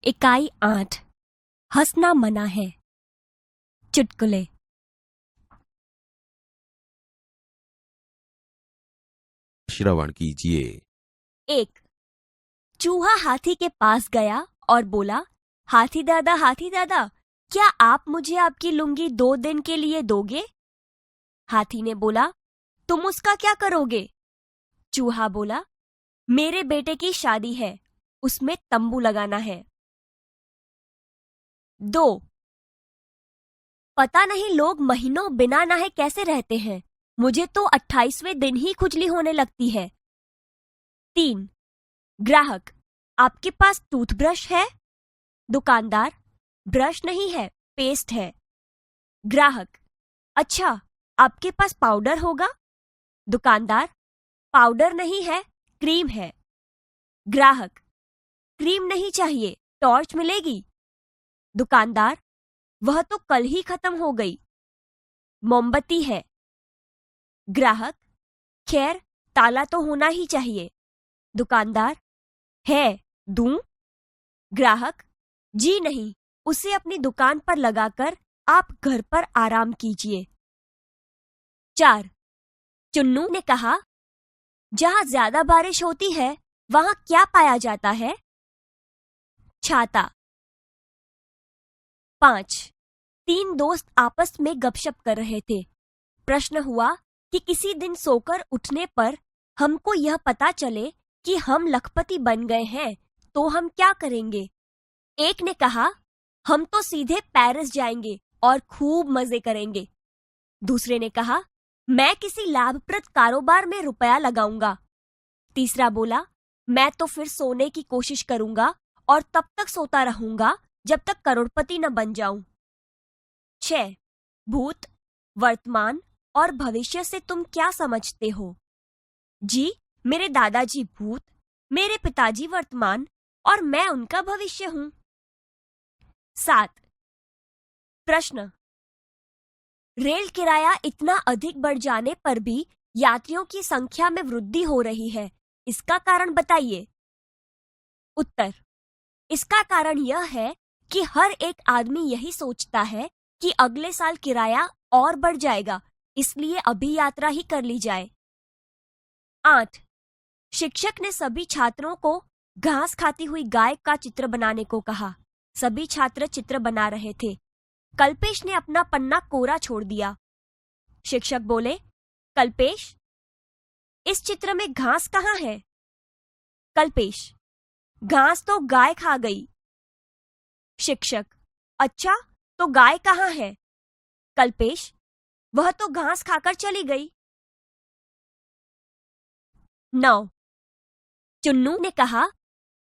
इकाई 8 हंसना मना है। चुटकुले। श्रवण कीजिए। 1. चूहा हाथी के पास गया और बोला, हाथी दादा, क्या आप मुझे आपकी लुंगी 2 दिन के लिए दोगे? हाथी ने बोला, तुम उसका क्या करोगे? चूहा बोला, मेरे बेटे की शादी है, उसमें तंबू लगाना है। 2. पता नहीं लोग महीनों बिना नहाए कैसे रहते हैं, मुझे तो 28वें दिन ही खुजली होने लगती है। 3. ग्राहक, आपके पास टूथब्रश है? दुकानदार, ब्रश नहीं है, पेस्ट है। ग्राहक, अच्छा, आपके पास पाउडर होगा? दुकानदार, पाउडर नहीं है, क्रीम है। ग्राहक, क्रीम नहीं चाहिए, टॉर्च मिलेगी? दुकानदार, वह तो कल ही खत्म हो गई। मोमबत्ती है। ग्राहक, खैर ताला तो होना ही चाहिए। दुकानदार, है, दूं? ग्राहक, जी नहीं, उसे अपनी दुकान पर लगाकर आप घर पर आराम कीजिए। 4. चुन्नू ने कहा, जहां ज्यादा बारिश होती है वहां क्या पाया जाता है? छाता। 5. 3 दोस्त आपस में गपशप कर रहे थे। प्रश्न हुआ कि किसी दिन सोकर उठने पर हमको यह पता चले कि हम लखपति बन गए हैं तो हम क्या करेंगे? एक ने कहा, हम तो सीधे पेरिस जाएंगे और खूब मजे करेंगे। दूसरे ने कहा, मैं किसी लाभप्रद कारोबार में रुपया लगाऊंगा। तीसरा बोला, मैं तो फिर सोने की कोशिश करूंगा और तब तक सोता रहूंगा जब तक करोड़पति न बन जाऊं। 6. भूत, वर्तमान और भविष्य से तुम क्या समझते हो? जी, मेरे दादाजी भूत, मेरे पिताजी वर्तमान और मैं उनका भविष्य हूं। 7. प्रश्न, रेल किराया इतना अधिक बढ़ जाने पर भी यात्रियों की संख्या में वृद्धि हो रही है, इसका कारण बताइए। उत्तर, इसका कारण यह है कि हर एक आदमी यही सोचता है कि अगले साल किराया और बढ़ जाएगा, इसलिए अभी यात्रा ही कर ली जाए। 8. शिक्षक ने सभी छात्रों को घास खाती हुई गाय का चित्र बनाने को कहा। सभी छात्र चित्र बना रहे थे। कल्पेश ने अपना पन्ना कोरा छोड़ दिया। शिक्षक बोले, कल्पेश, इस चित्र में घास कहाँ है? कल्पेश, घास तो गाय खा गई। शिक्षक, अच्छा, तो गाय कहाँ है? कल्पेश, वह तो घास खाकर चली गई। 9. चुन्नू ने कहा,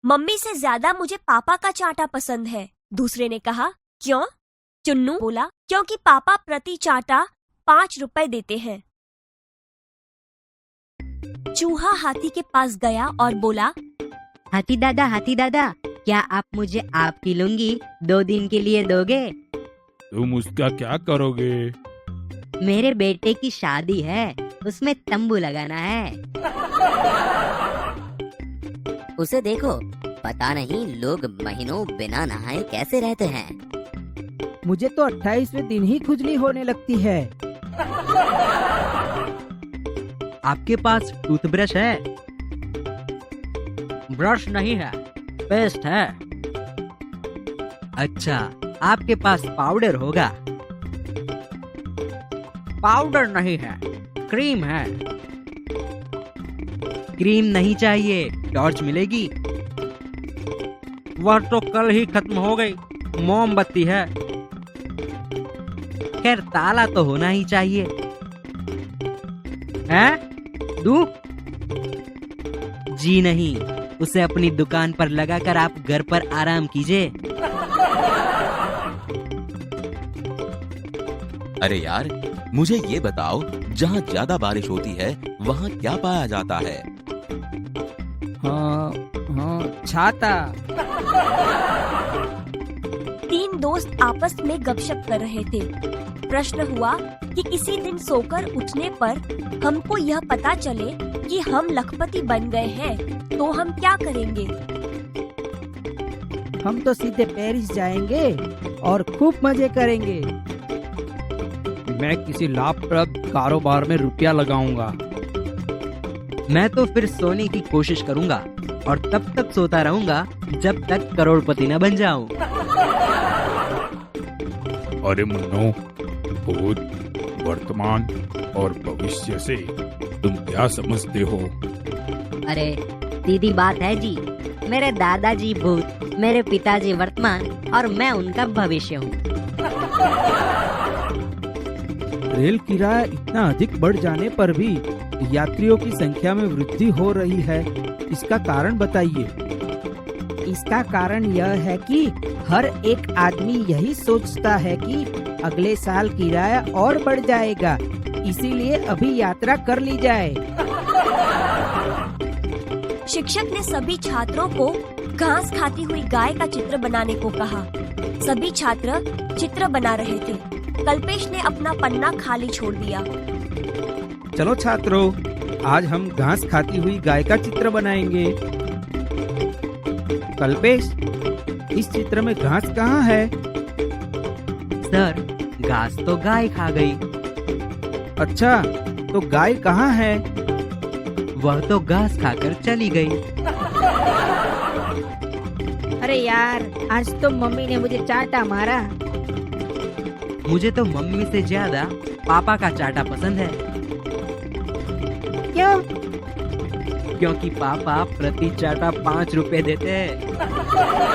मम्मी से ज्यादा मुझे पापा का चाटा पसंद है। दूसरे ने कहा, क्यों? चुन्नू बोला, क्योंकि पापा प्रति चाटा 5 रुपए देते हैं। चूहा हाथी के पास गया और बोला, हाथी दादा, क्या आप मुझे आपकी लुंगी 2 दिन के लिए दोगे? तुम उसका क्या करोगे? मेरे बेटे की शादी है, उसमें तंबू लगाना है। उसे देखो, पता नहीं लोग महीनों बिना नहाए कैसे रहते हैं। मुझे तो 28वें दिन ही खुजली होने लगती है। आपके पास टूथब्रश है? ब्रश नहीं है, पेस्ट है। अच्छा, आपके पास पाउडर होगा? पाउडर नहीं है, क्रीम है। क्रीम नहीं चाहिए, टॉर्च मिलेगी? वह तो कल ही खत्म हो गई। मोमबत्ती है। खैर ताला तो होना ही चाहिए। हैं? दूं? जी नहीं, उसे अपनी दुकान पर लगाकर आप घर पर आराम कीजिए। अरे यार, मुझे ये बताओ, जहाँ ज्यादा बारिश होती है वहाँ क्या पाया जाता है? हाँ, छाता। 3 दोस्त आपस में गपशप कर रहे थे। प्रश्न हुआ कि किसी दिन सोकर उठने पर हमको यह पता चले कि हम लखपति बन गए हैं तो हम क्या करेंगे? हम तो सीधे पेरिस जाएंगे और खूब मजे करेंगे। मैं किसी लाभप्रद कारोबार में रुपया लगाऊंगा। मैं तो फिर सोने की कोशिश करूंगा और तब तक सोता रहूंगा जब तक करोड़पति न बन जाऊं। अरे मुन्नो, भूत, वर्तमान और भविष्य से तुम क्या समझते हो? अरे सीधी बात है जी, मेरे दादाजी भूत, मेरे पिताजी वर्तमान और मैं उनका भविष्य हूँ। रेल किराया इतना अधिक बढ़ जाने पर भी यात्रियों की संख्या में वृद्धि हो रही है, इसका कारण बताइए। इसका कारण यह है कि हर एक आदमी यही सोचता है कि अगले साल किराया और बढ़ जाएगा, इसीलिए अभी यात्रा कर ली जाए। शिक्षक ने सभी छात्रों को घास खाती हुई गाय का चित्र बनाने को कहा। सभी छात्र चित्र बना रहे थे। कल्पेश ने अपना पन्ना खाली छोड़ दिया। चलो छात्रों, आज हम घास खाती हुई गाय का चित्र बनाएंगे। कल्पेश, इस चित्र में घास कहाँ है? सर, घास तो गाय खा गई। अच्छा, तो गाय कहाँ है? वह तो घास खाकर चली गई। अरे यार, आज तो मम्मी ने मुझे चाटा मारा। मुझे तो मम्मी से ज्यादा पापा का चाटा पसंद है, क्यों? क्योंकि पापा प्रति चाटा 5 रुपए देते हैं।